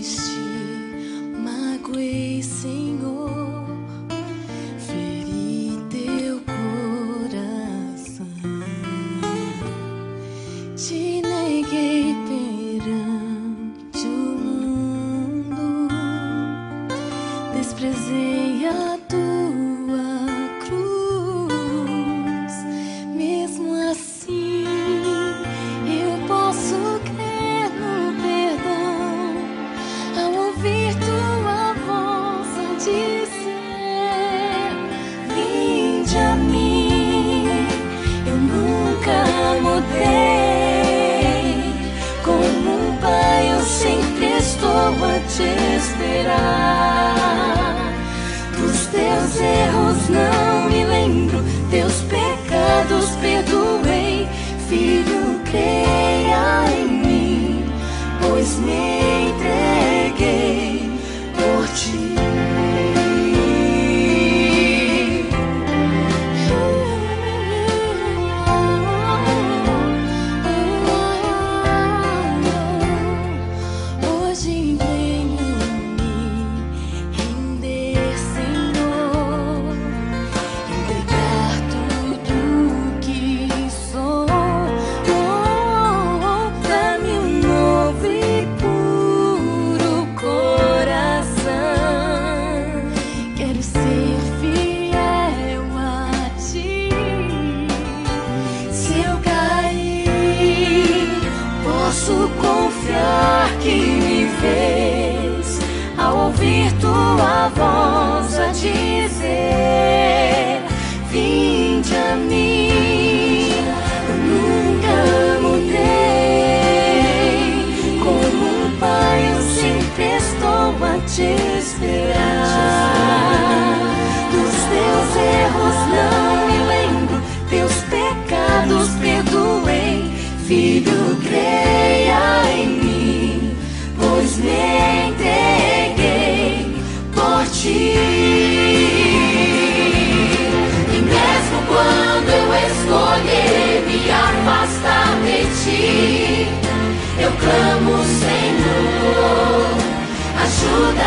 triste, magoei, Senhor, feri teu coração, te neguei perante o mundo, desprezei a tua cruz. Mesmo assim, eu posso crer no perdão ao ouvir tua voz a dizer: vinde a mim. Eu nunca mudei, como um pai eu sempre estou a te esperar. Dos teus erros não me lembro, teus pecados perdoei. Filho, creia em mim, pois me entreguei por ti. Hoje venho me render, Senhor, entregar tudo que sou. Dá-me um novo e puro coração. Quero ser fiel a ti. Se eu cair, posso confiar que me vês ao ouvir tua voz a dizer: vinde a mim. Eu nunca mudei, como um pai eu sempre estou a te esperar. Dos teus erros não me lembro, teus pecados perdoei. Filho, creia em mim, pois me entreguei por ti. E mesmo quando eu escolher me afastar de ti, eu clamo, Senhor, ajuda